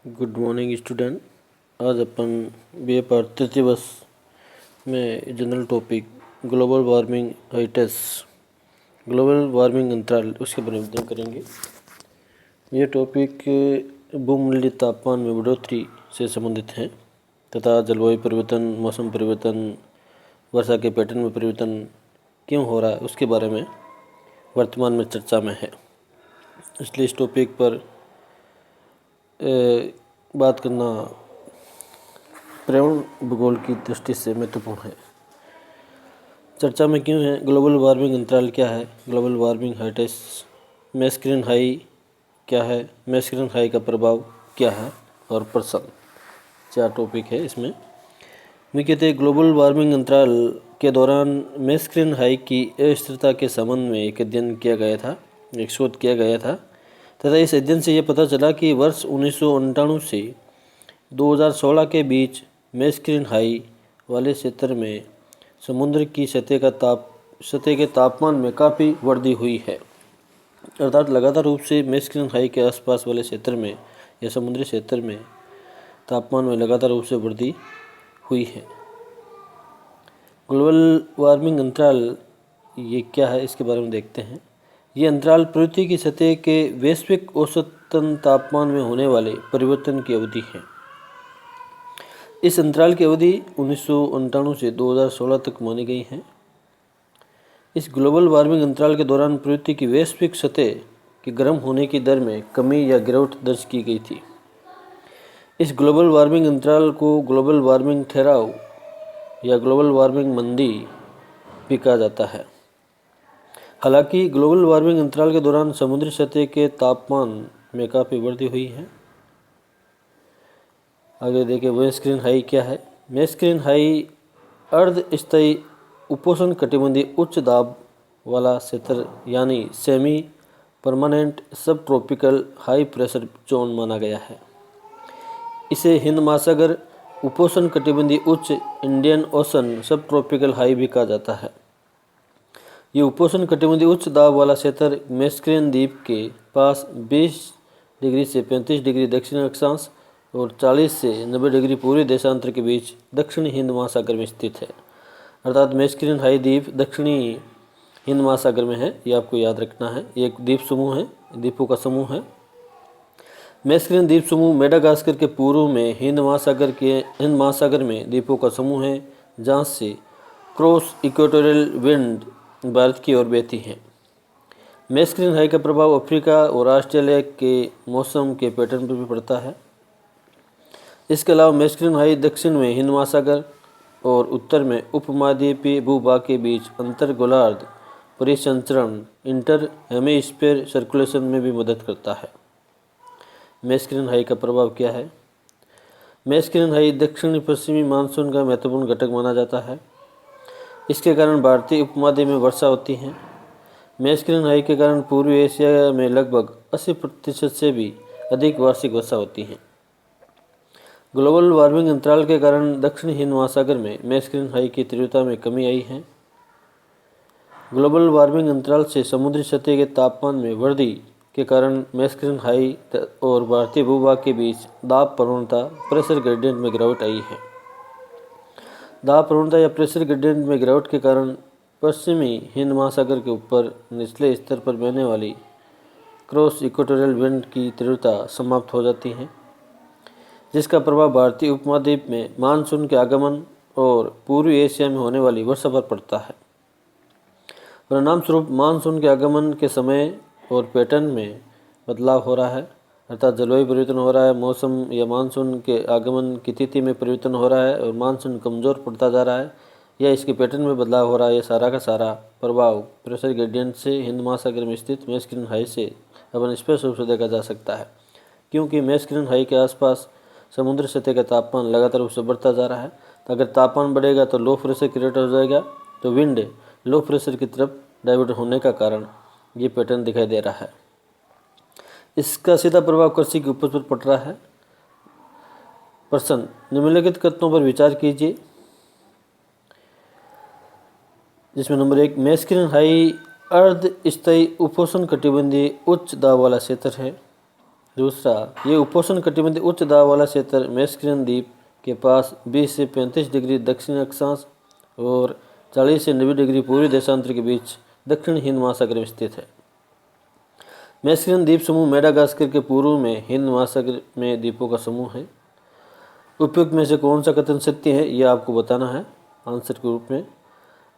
Good morning student. आज अपन B ए part तृतीय वर्ष में general topic global warming Heights global warming अंतराल उसके बारे में अध्ययन करेंगे। ये टॉपिक भूमंडलीय तापमान में बढ़ोतरी से संबंधित है तथा जलवायु परिवर्तन, मौसम परिवर्तन, वर्षा के पैटर्न में परिवर्तन क्यों हो रहा है उसके बारे में वर्तमान में चर्चा में है। इसलिए इस टॉपिक पर बात करना पर्यावरण भूगोल की दृष्टि से महत्वपूर्ण है। चर्चा में क्यों है? ग्लोबल वार्मिंग अंतराल क्या है? Global warming Heights, masculine high क्या है? मैस्कलिन हाई का प्रभाव क्या है? और प्रश्न, 4 टॉपिक है इसमें। मुख्यतः ग्लोबल वार्मिंग अंतराल के दौरान मैस्कलिन हाई की अस्थिरता के संबंध में एक अध्ययन किया गया था, एक शोध किया गया था तथा इस अध्ययन से यह पता चला कि वर्ष 1998 से 2016 के बीच मैस्कलिन हाई वाले क्षेत्र में समुद्र की सतह के तापमान में काफ़ी वृद्धि हुई है। अर्थात लगातार रूप से मैस्कलिन हाई के आसपास वाले क्षेत्र में या समुद्री क्षेत्र में तापमान में लगातार रूप से वृद्धि हुई है। ग्लोबल वार्मिंग अंतराल ये क्या है इसके बारे में देखते हैं। ये अंतराल पृथ्वी की सतह के वैश्विक औसतन तापमान में होने वाले परिवर्तन की अवधि है। इस अंतराल की अवधि 1998 से 2016 तक मानी गई है। इस ग्लोबल वार्मिंग अंतराल के दौरान पृथ्वी की वैश्विक सतह के गर्म होने की दर में कमी या गिरावट दर्ज की गई थी। इस ग्लोबल वार्मिंग अंतराल को ग्लोबल वार्मिंग ठहराव या ग्लोबल वार्मिंग मंदी भी कहा जाता है। हालांकि ग्लोबल वार्मिंग अंतराल के दौरान समुद्री सतह के तापमान में काफ़ी वृद्धि हुई है। आगे देखिए मैस्कलिन हाई क्या है। मैस्कलिन हाई अर्ध स्थायी उपोष्ण कटिबंधीय उच्च दाब वाला क्षेत्र यानी सेमी परमानेंट सब ट्रॉपिकल हाई प्रेशर जोन माना गया है। इसे हिंद महासागर उपोष्ण कटिबंधीय उच्च, इंडियन ओशन सब ट्रॉपिकल हाई भी कहा जाता है। ये उपोष्ण कटिबंधीय उच्च दाब वाला क्षेत्र मैस्कलिन द्वीप के पास 20 डिग्री से 35 डिग्री दक्षिण अक्षांश और 40 से 90 डिग्री पूर्वी देशांतर के बीच दक्षिणी हिंद महासागर में स्थित है। अर्थात मैस्कलिन हाई द्वीप दक्षिणी हिंद महासागर में है, ये आपको याद रखना है। ये एक द्वीप समूह है, द्वीपों का समूह है। मैस्कलिन द्वीप समूह मेडागास्कर के पूर्व में हिंद महासागर में द्वीपों का समूह है, जहाँ से क्रॉस इक्वेटोरियल विंड भारत की ओर बहती है। मैस्कलिन हाई का प्रभाव अफ्रीका और ऑस्ट्रेलिया के मौसम के पैटर्न पर भी पड़ता है। इसके अलावा मैस्कलिन हाई दक्षिण में हिंद महासागर और उत्तर में उपमहाद्वीपीय भूभाग के बीच अंतर गोलार्ध परिसंचरण इंटर हेमिस्फीयर सर्कुलेशन में भी मदद करता है। मैस्कलिन हाई का प्रभाव क्या है? मैस्कलिन हाई दक्षिणी पश्चिमी मानसून का महत्वपूर्ण घटक माना जाता है। इसके कारण भारतीय उपमहाद्वीप में वर्षा होती है। मैस्कलिन हाई के कारण पूर्वी एशिया में लगभग 80% से भी अधिक वार्षिक वर्षा होती है। ग्लोबल वार्मिंग अंतराल के कारण दक्षिण हिंद महासागर में मैस्कलिन हाई की तीव्रता में कमी आई है। ग्लोबल वार्मिंग अंतराल से समुद्री सतह के तापमान में वृद्धि के कारण मैस्कलिन हाई और भारतीय भूभाग के बीच दाब प्रवणता प्रेशर ग्रेडियंट में गिरावट आई है। दाब प्रवणता या प्रेशर ग्रेडियंट में गिरावट के कारण पश्चिमी हिंद महासागर के ऊपर निचले स्तर पर बहने वाली क्रॉस इक्वेटोरियल विंड की तीव्रता समाप्त हो जाती है, जिसका प्रभाव भारतीय उपमहाद्वीप में मानसून के आगमन और पूर्वी एशिया में होने वाली वर्षा पर पड़ता है। परिणाम स्वरूप मानसून के आगमन के समय और पैटर्न में बदलाव हो रहा है, अर्थात जलवायु परिवर्तन हो रहा है। मौसम या मानसून के आगमन की तिथि में परिवर्तन हो रहा है और मानसून कमज़ोर पड़ता जा रहा है या इसके पैटर्न में बदलाव हो रहा है। यह सारा का सारा प्रभाव प्रेशर ग्रेडियंट से हिंद महासागर में स्थित मैस्कलिन हाई से अपन स्पष्ट रूप से देखा जा सकता है, क्योंकि मैस्कलिन हाई के आसपास समुद्र सतह का तापमान लगातार रूप से बढ़ता जा रहा है। तो अगर तापमान बढ़ेगा तो लो प्रेशर क्रिएट हो जाएगा, तो विंड लो प्रेशर की तरफ डाइवर्ट होने का कारण ये पैटर्न दिखाई दे रहा है। इसका सीधा प्रभाव कृषि की उपज पर पड़ रहा है। प्रश्न, निम्नलिखित कथनों पर विचार कीजिए, जिसमें नंबर 1, मैस्कलिन हाई अर्ध स्थायी उपोष्ण कटिबंधीय उच्च दाब वाला क्षेत्र है। दूसरा, ये उपोष्ण कटिबंधीय उच्च दाब वाला क्षेत्र मैस्केलिन द्वीप के पास 20 से 35 डिग्री दक्षिण अक्षांश और 40 से 90 डिग्री पूर्वी देशांतर के बीच दक्षिण हिंद महासागर में स्थित है। मैस्केलिन द्वीप समूह मेडागास्कर के पूर्व में हिंद महासागर में द्वीपों का समूह है। उपयुक्त में से कौन सा कथन सत्य है, यह आपको बताना है आंसर के रूप में।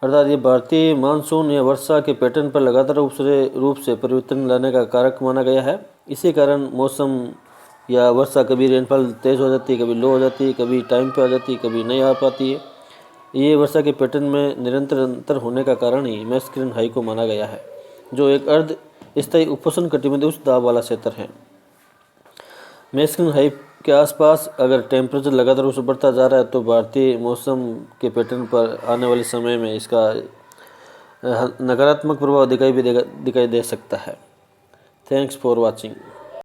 अर्थात ये भारतीय मानसून या वर्षा के पैटर्न पर लगातार रूप से परिवर्तन लाने का कारक माना गया है। इसी कारण मौसम या वर्षा कभी रेनफॉल तेज़ हो जाती है, कभी लो हो जाती है, कभी टाइम पे आ जाती है, कभी नहीं आ पाती है। ये वर्षा के पैटर्न में निरंतर अंतर होने का कारण ही मैस्केलिन हाई को माना गया है, जो एक अर्ध स्थायी उपोष्ण कटिबंधीय उच्च दाब वाला क्षेत्र है। मैस्केलिन हाई के आसपास अगर टेम्परेचर लगातार रूप से बढ़ता जा रहा है तो भारतीय मौसम के पैटर्न पर आने वाले समय में इसका नकारात्मक प्रभाव दिखाई दे सकता है। Thanks for watching.